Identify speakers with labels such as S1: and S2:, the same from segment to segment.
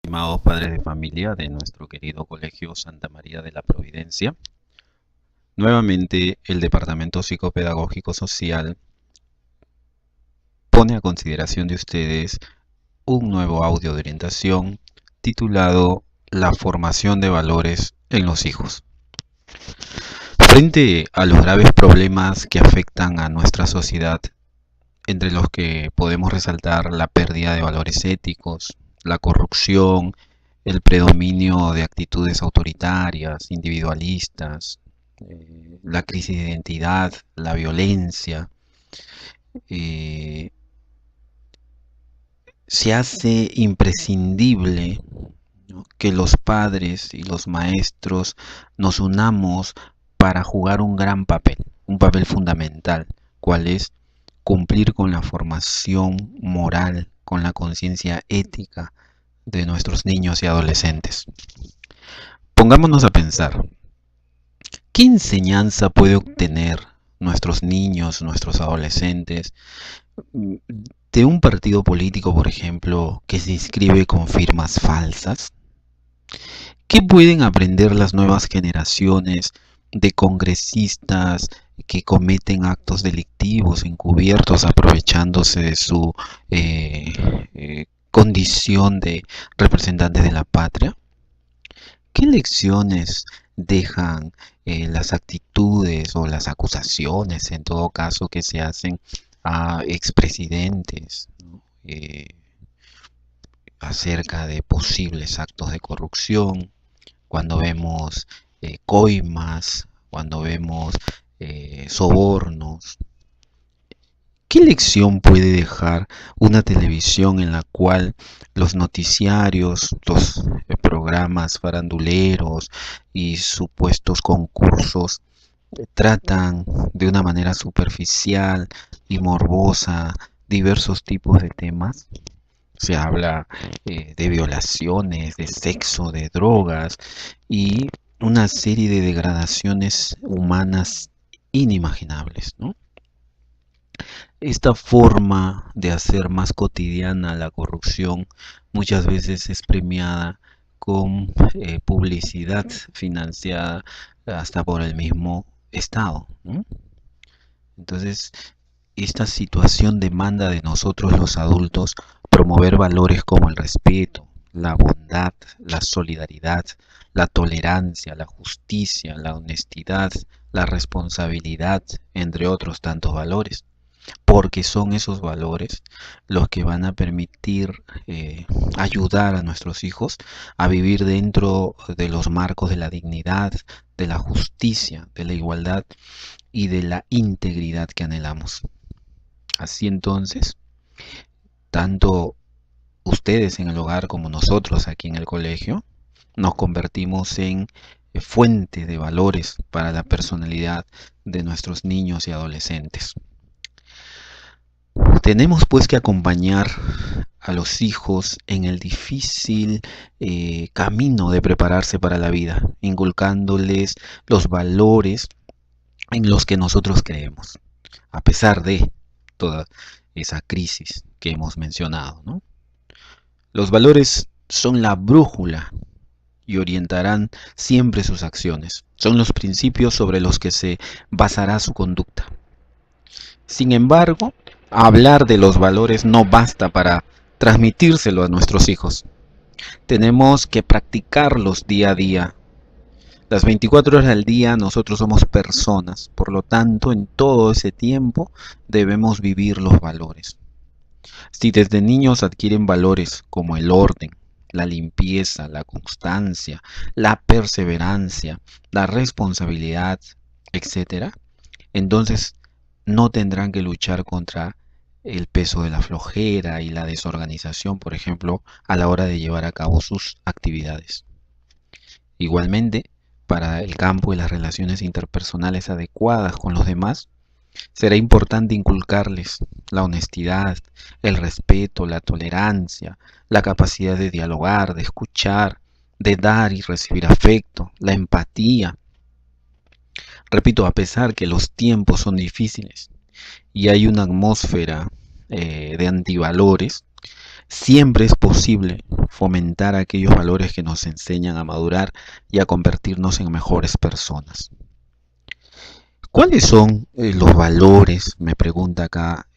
S1: Estimados padres de familia de nuestro querido Colegio Santa María de la Providencia, nuevamente el Departamento Psicopedagógico Social pone a consideración de ustedes un nuevo audio de orientación titulado La formación de valores en los hijos. Frente a los graves problemas que afectan a nuestra sociedad, entre los que podemos resaltar la pérdida de valores éticos, la corrupción, el predominio de actitudes autoritarias, individualistas, la crisis de identidad, la violencia, eh, se hace imprescindible, ¿no?, que los padres y los maestros nos unamos para jugar un papel fundamental, cual es cumplir con la formación moral, con la conciencia ética de nuestros niños y adolescentes. Pongámonos a pensar, ¿qué enseñanza puede obtener nuestros niños, nuestros adolescentes, de un partido político, por ejemplo, que se inscribe con firmas falsas? ¿Qué pueden aprender las nuevas generaciones de congresistas que cometen actos delictivos encubiertos aprovechándose de su condición de representantes de la patria? ¿Qué lecciones dejan las actitudes o las acusaciones, en todo caso, que se hacen a expresidentes, ¿no?, acerca de posibles actos de corrupción, cuando vemos coimas, cuando vemos sobornos? ¿Qué lección puede dejar una televisión en la cual los noticiarios, los programas faranduleros y supuestos concursos tratan de una manera superficial y morbosa diversos tipos de temas? Se habla de violaciones, de sexo, de drogas y una serie de degradaciones humanas inimaginables, ¿no? Esta forma de hacer más cotidiana la corrupción muchas veces es premiada con publicidad financiada hasta por el mismo Estado, ¿no? Entonces, esta situación demanda de nosotros los adultos promover valores como el respeto, la bondad, la solidaridad, la tolerancia, la justicia, la honestidad, la responsabilidad, entre otros tantos valores, porque son esos valores los que van a permitir ayudar a nuestros hijos a vivir dentro de los marcos de la dignidad, de la justicia, de la igualdad y de la integridad que anhelamos. Así entonces, tanto ustedes en el hogar como nosotros aquí en el colegio, nos convertimos en fuente de valores para la personalidad de nuestros niños y adolescentes. Tenemos pues que acompañar a los hijos en el difícil camino de prepararse para la vida, inculcándoles los valores en los que nosotros creemos, a pesar de toda esa crisis que hemos mencionado, ¿no? Los valores son la brújula y orientarán siempre sus acciones. Son los principios sobre los que se basará su conducta. Sin embargo, hablar de los valores no basta para transmitírselo a nuestros hijos. Tenemos que practicarlos día a día. Las 24 horas del día nosotros somos personas, por lo tanto, en todo ese tiempo debemos vivir los valores. Si desde niños adquieren valores como el orden, la limpieza, la constancia, la perseverancia, la responsabilidad, etc., entonces no tendrán que luchar contra el peso de la flojera y la desorganización, por ejemplo, a la hora de llevar a cabo sus actividades. Igualmente, para el campo de las relaciones interpersonales adecuadas con los demás, será importante inculcarles la honestidad, el respeto, la tolerancia, la capacidad de dialogar, de escuchar, de dar y recibir afecto, la empatía. Repito, a pesar que los tiempos son difíciles y hay una atmósfera de antivalores, Siempre es posible fomentar aquellos valores que nos enseñan a madurar y a convertirnos en mejores personas. ¿Cuáles son los valores? Me pregunta acá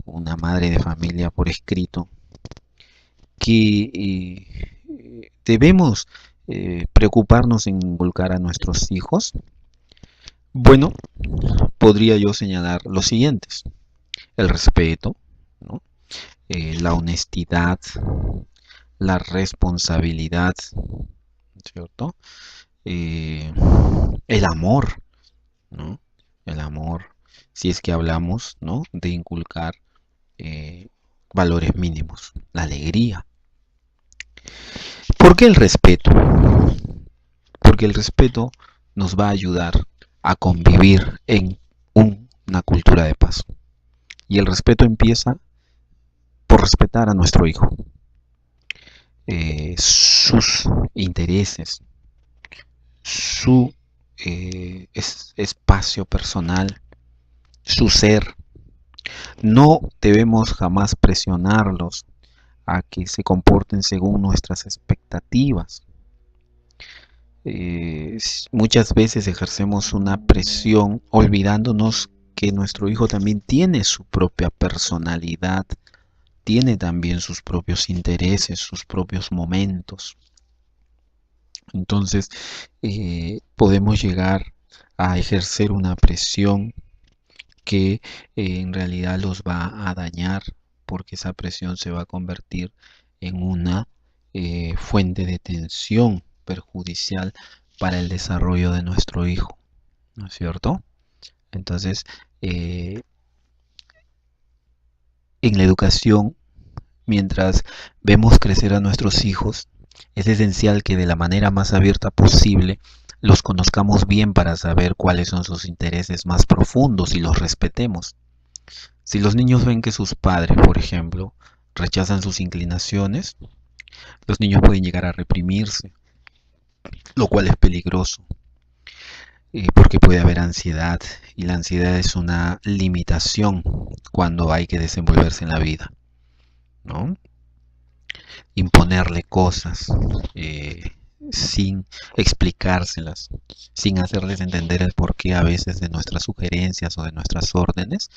S1: una madre de familia por escrito, que debemos preocuparnos en inculcar a nuestros hijos. Bueno, podría yo señalar los siguientes: el respeto, ¿no? La honestidad, la responsabilidad, ¿cierto? El amor, ¿no? El amor, si es que hablamos, ¿no?, de inculcar valores mínimos, la alegría. ¿Por qué el respeto? Porque el respeto nos va a ayudar a convivir en una cultura de paz. Y el respeto empieza por respetar a nuestro hijo, sus intereses, su espacio personal, su ser. No debemos jamás presionarlos a que se comporten según nuestras expectativas. Muchas veces ejercemos una presión olvidándonos que nuestro hijo también tiene su propia personalidad, tiene también sus propios intereses, sus propios momentos. Entonces, podemos llegar a ejercer una presión que en realidad los va a dañar, porque esa presión se va a convertir en una fuente de tensión perjudicial para el desarrollo de nuestro hijo, ¿no es cierto? Entonces, en la educación, mientras vemos crecer a nuestros hijos, es esencial que de la manera más abierta posible los conozcamos bien para saber cuáles son sus intereses más profundos y los respetemos. Si los niños ven que sus padres, por ejemplo, rechazan sus inclinaciones, los niños pueden llegar a reprimirse, lo cual es peligroso, porque puede haber ansiedad, y la ansiedad es una limitación cuando hay que desenvolverse en la vida, ¿no? Imponerle cosas sin explicárselas, sin hacerles entender el porqué a veces de nuestras sugerencias o de nuestras órdenes,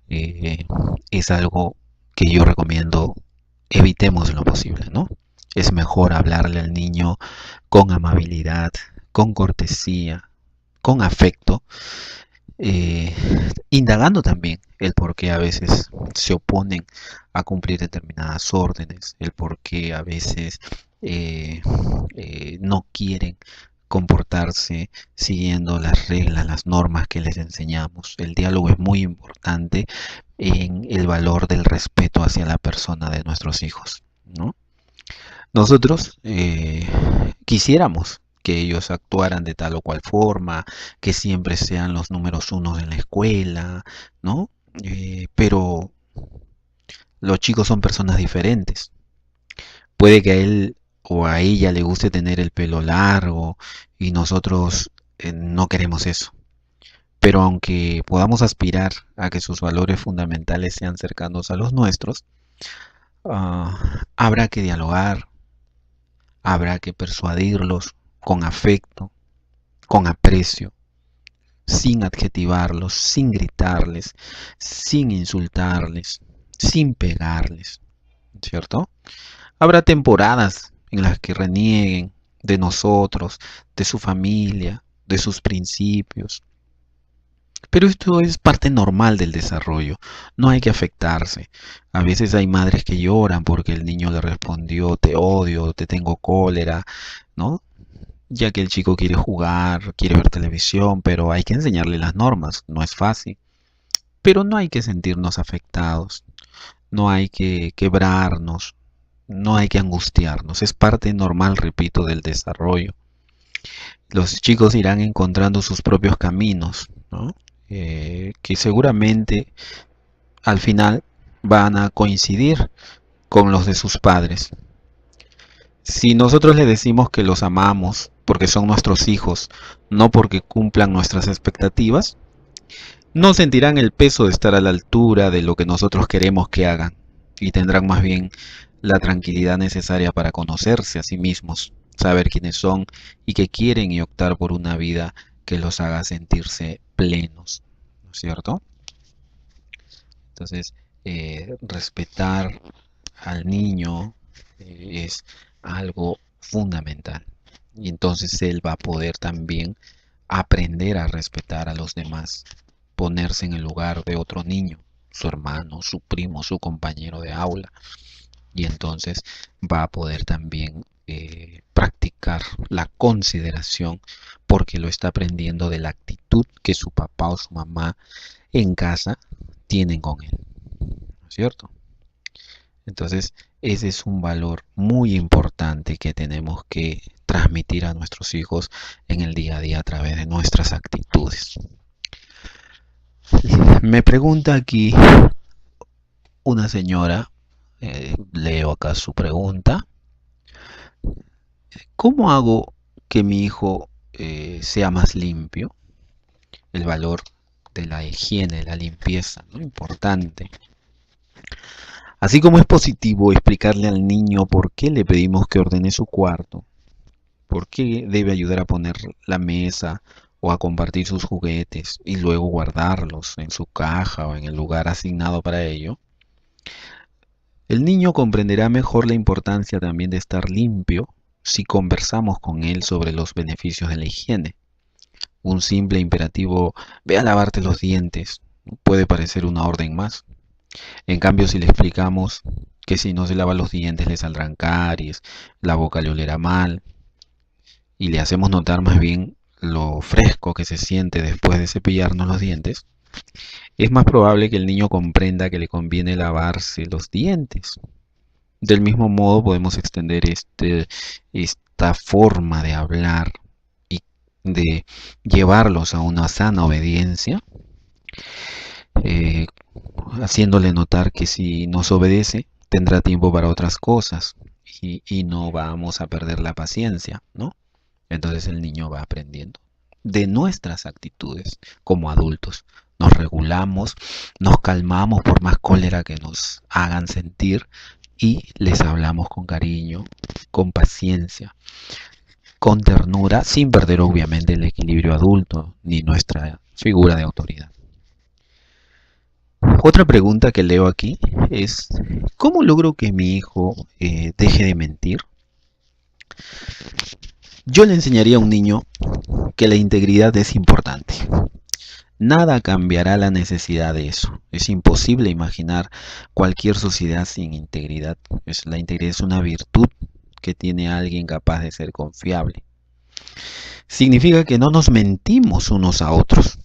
S1: es algo que yo recomiendo evitemos en lo posible, ¿no? Es mejor hablarle al niño con amabilidad, con cortesía, con afecto, indagando también el por qué a veces se oponen a cumplir determinadas órdenes, el por qué a veces no quieren comportarse siguiendo las reglas, las normas que les enseñamos. El diálogo es muy importante en el valor del respeto hacia la persona de nuestros hijos, ¿no? Nosotros quisiéramos que ellos actuaran de tal o cual forma, que siempre sean los números unos en la escuela, ¿no? Pero los chicos son personas diferentes. Puede que a él o a ella le guste tener el pelo largo y nosotros no queremos eso. Pero aunque podamos aspirar a que sus valores fundamentales sean cercanos a los nuestros, habrá que dialogar, habrá que persuadirlos con afecto, con aprecio, sin adjetivarlos, sin gritarles, sin insultarles, sin pegarles, ¿cierto? Habrá temporadas en las que renieguen de nosotros, de su familia, de sus principios. Pero esto es parte normal del desarrollo, no hay que afectarse. A veces hay madres que lloran porque el niño le respondió te odio, te tengo cólera, ¿no? Ya que el chico quiere jugar, quiere ver televisión, pero hay que enseñarle las normas, no es fácil. Pero no hay que sentirnos afectados, no hay que quebrarnos, no hay que angustiarnos, es parte normal, repito, del desarrollo. Los chicos irán encontrando sus propios caminos, ¿no? Que seguramente al final van a coincidir con los de sus padres. Si nosotros les decimos que los amamos porque son nuestros hijos, no porque cumplan nuestras expectativas, no sentirán el peso de estar a la altura de lo que nosotros queremos que hagan. y tendrán más bien la tranquilidad necesaria para conocerse a sí mismos, saber quiénes son y qué quieren y optar por una vida que los haga sentirse plenos, ¿no es cierto? Entonces, respetar al niño es algo fundamental. Y entonces él va a poder también aprender a respetar a los demás, ponerse en el lugar de otro niño, su hermano, su primo, su compañero de aula. Y entonces va a poder también practicar la consideración porque lo está aprendiendo de la actitud que su papá o su mamá en casa tienen con él, ¿no es cierto? Entonces, ese es un valor muy importante que tenemos que transmitir a nuestros hijos en el día a día a través de nuestras actitudes. Me pregunta aquí una señora, leo acá su pregunta, ¿cómo hago que mi hijo sea más limpio? El valor de la higiene, la limpieza, ¿no? Importante. Así como es positivo explicarle al niño por qué le pedimos que ordene su cuarto, por qué debe ayudar a poner la mesa o a compartir sus juguetes y luego guardarlos en su caja o en el lugar asignado para ello, el niño comprenderá mejor la importancia también de estar limpio si conversamos con él sobre los beneficios de la higiene. Un simple imperativo, ve a lavarte los dientes, puede parecer una orden más. En cambio, si le explicamos que si no se lava los dientes le saldrán caries, la boca le olerá mal, y le hacemos notar más bien lo fresco que se siente después de cepillarnos los dientes, es más probable que el niño comprenda que le conviene lavarse los dientes. Del mismo modo podemos extender esta forma de hablar y de llevarlos a una sana obediencia, eh, haciéndole notar que si nos obedece tendrá tiempo para otras cosas y no vamos a perder la paciencia, ¿no? Entonces el niño va aprendiendo de nuestras actitudes como adultos. Nos regulamos, nos calmamos por más cólera que nos hagan sentir y les hablamos con cariño, con paciencia, con ternura, sin perder obviamente el equilibrio adulto ni nuestra figura de autoridad. Otra pregunta que leo aquí es, ¿cómo logro que mi hijo deje de mentir? Yo le enseñaría a un niño que la integridad es importante. Nada cambiará la necesidad de eso. Es imposible imaginar cualquier sociedad sin integridad. La integridad es una virtud que tiene alguien capaz de ser confiable. Significa que no nos mentimos unos a otros,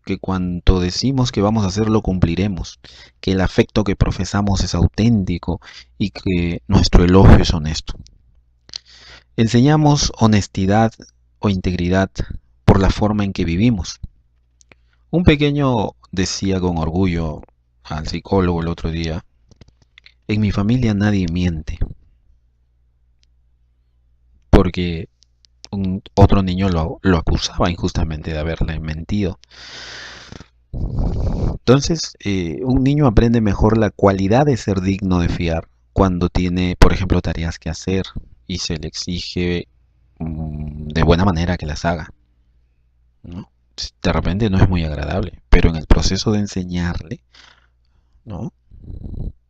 S1: que cuanto decimos que vamos a hacer lo cumpliremos, que el afecto que profesamos es auténtico y que nuestro elogio es honesto. Enseñamos honestidad o integridad por la forma en que vivimos. Un pequeño decía con orgullo al psicólogo el otro día, en mi familia nadie miente, porque otro niño lo acusaba injustamente de haberle mentido. Entonces, un niño aprende mejor la cualidad de ser digno de fiar cuando tiene, por ejemplo, tareas que hacer y se le exige de buena manera que las haga, ¿no? De repente no es muy agradable, pero en el proceso de enseñarle, ¿no?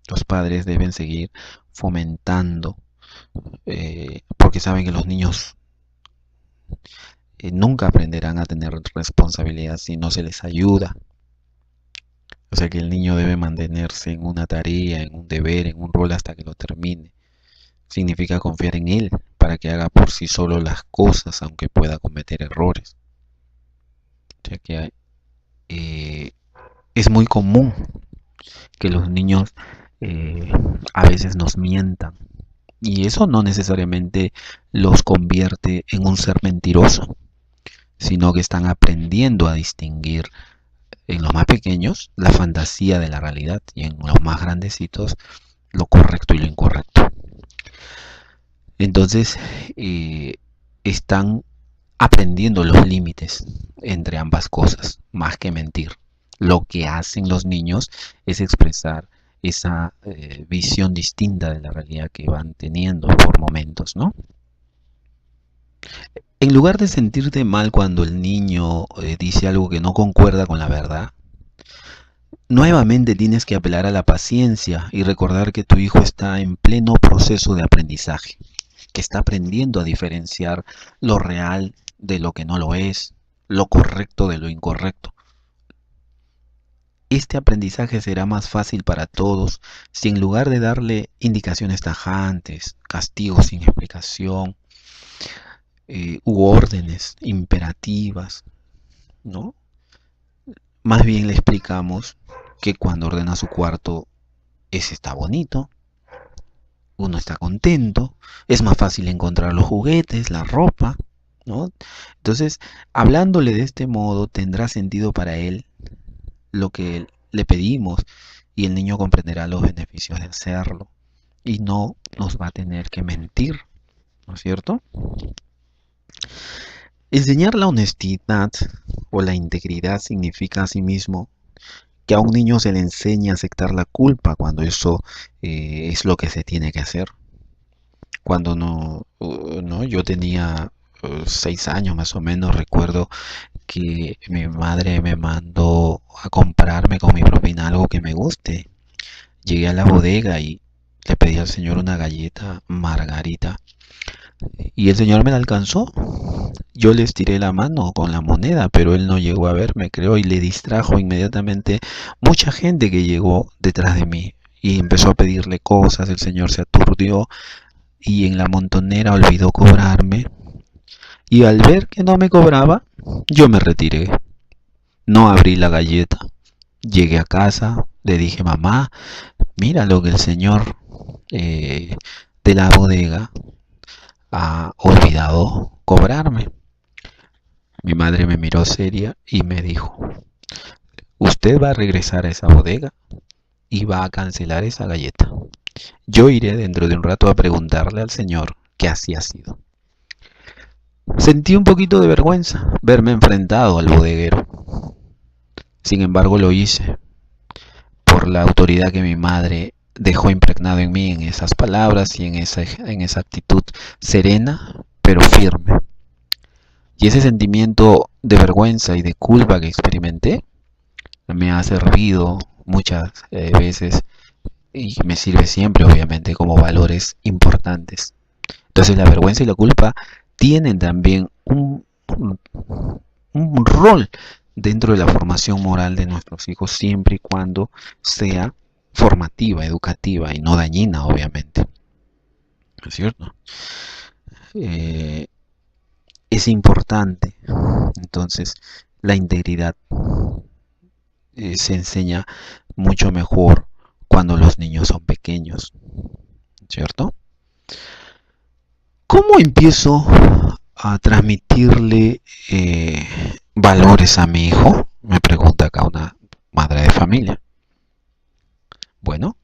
S1: Los padres deben seguir fomentando, porque saben que los niños nunca aprenderán a tener responsabilidad si no se les ayuda. O sea que el niño debe mantenerse en una tarea, en un deber, en un rol hasta que lo termine. Significa confiar en él para que haga por sí solo las cosas, aunque pueda cometer errores. O sea que es muy común que los niños a veces nos mientan. Y eso no necesariamente los convierte en un ser mentiroso, sino que están aprendiendo a distinguir en los más pequeños la fantasía de la realidad y en los más grandecitos lo correcto y lo incorrecto. Entonces están aprendiendo los límites entre ambas cosas, más que mentir. Lo que hacen los niños es expresar esa visión distinta de la realidad que van teniendo por momentos, ¿no? En lugar de sentirte mal cuando el niño dice algo que no concuerda con la verdad, nuevamente tienes que apelar a la paciencia y recordar que tu hijo está en pleno proceso de aprendizaje, que está aprendiendo a diferenciar lo real de lo que no lo es, lo correcto de lo incorrecto. Este aprendizaje será más fácil para todos si en lugar de darle indicaciones tajantes, castigos sin explicación, u órdenes imperativas, ¿no? Más bien le explicamos que cuando ordena su cuarto, ese está bonito, uno está contento, es más fácil encontrar los juguetes, la ropa, ¿no? Entonces, hablándole de este modo, tendrá sentido para él lo que le pedimos y el niño comprenderá los beneficios de hacerlo y no nos va a tener que mentir, ¿no es cierto? Enseñar la honestidad o la integridad significa asimismo que a un niño se le enseña a aceptar la culpa cuando eso es lo que se tiene que hacer. Cuando no, yo tenía 6 años más o menos, recuerdo que mi madre me mandó a comprarme con mi propina algo que me guste. Llegué a la bodega y le pedí al señor una galleta margarita y el señor me la alcanzó. Yo le estiré la mano con la moneda, pero él no llegó a verme, creo, y le distrajo inmediatamente mucha gente que llegó detrás de mí y empezó a pedirle cosas. El señor se aturdió y en la montonera olvidó cobrarme. Y al ver que no me cobraba, yo me retiré. No abrí la galleta. Llegué a casa, le dije, mamá, mira lo que el señor de la bodega ha olvidado cobrarme. Mi madre me miró seria y me dijo, usted va a regresar a esa bodega y va a cancelar esa galleta. Yo iré dentro de un rato a preguntarle al señor qué así ha sido. Sentí un poquito de vergüenza verme enfrentado al bodeguero. Sin embargo, lo hice por la autoridad que mi madre dejó impregnado en mí en esas palabras y en esa actitud serena pero firme. Y ese sentimiento de vergüenza y de culpa que experimenté me ha servido muchas veces y me sirve siempre, obviamente, como valores importantes. Entonces la vergüenza y la culpa tienen también un rol dentro de la formación moral de nuestros hijos siempre y cuando sea formativa, educativa y no dañina, obviamente. ¿No es cierto? Es importante, entonces, la integridad se enseña mucho mejor cuando los niños son pequeños, ¿cierto? ¿Cómo empiezo a transmitirle valores a mi hijo? Me pregunta acá una madre de familia. Bueno,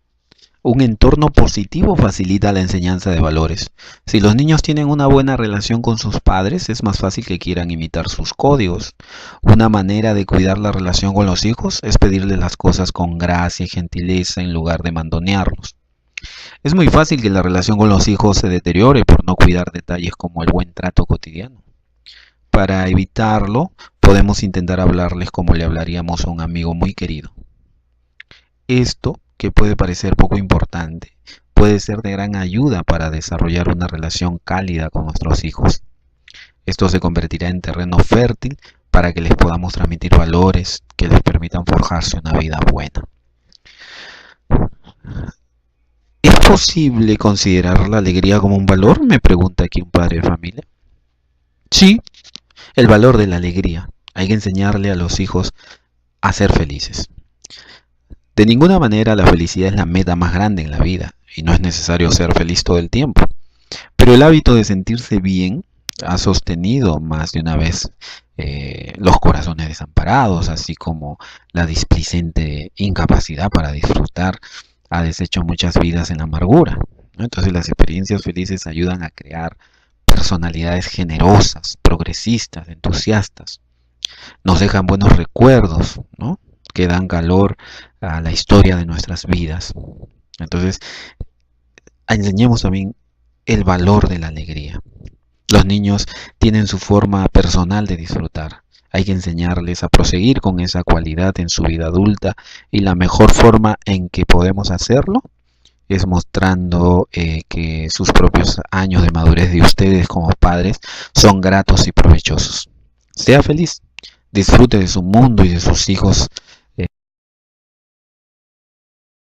S1: un entorno positivo facilita la enseñanza de valores. Si los niños tienen una buena relación con sus padres, es más fácil que quieran imitar sus códigos. Una manera de cuidar la relación con los hijos es pedirles las cosas con gracia y gentileza en lugar de mandonearlos. Es muy fácil que la relación con los hijos se deteriore por no cuidar detalles como el buen trato cotidiano. Para evitarlo, podemos intentar hablarles como le hablaríamos a un amigo muy querido. Esto, que puede parecer poco importante, puede ser de gran ayuda para desarrollar una relación cálida con nuestros hijos. Esto se convertirá en terreno fértil para que les podamos transmitir valores que les permitan forjarse una vida buena. ¿Es posible considerar la alegría como un valor? Me pregunta aquí un padre de familia. Sí, el valor de la alegría. Hay que enseñarle a los hijos a ser felices. De ninguna manera la felicidad es la meta más grande en la vida y no es necesario ser feliz todo el tiempo. Pero el hábito de sentirse bien ha sostenido más de una vez los corazones desamparados, así como la displicente incapacidad para disfrutar ha deshecho muchas vidas en la amargura, ¿no? Entonces las experiencias felices ayudan a crear personalidades generosas, progresistas, entusiastas. Nos dejan buenos recuerdos, ¿no? Que dan calor a la historia de nuestras vidas. Entonces, enseñemos también el valor de la alegría. Los niños tienen su forma personal de disfrutar. Hay que enseñarles a proseguir con esa cualidad en su vida adulta, y la mejor forma en que podemos hacerlo es mostrando que sus propios años de madurez de ustedes como padres son gratos y provechosos. Sea feliz, disfrute de su mundo y de sus hijos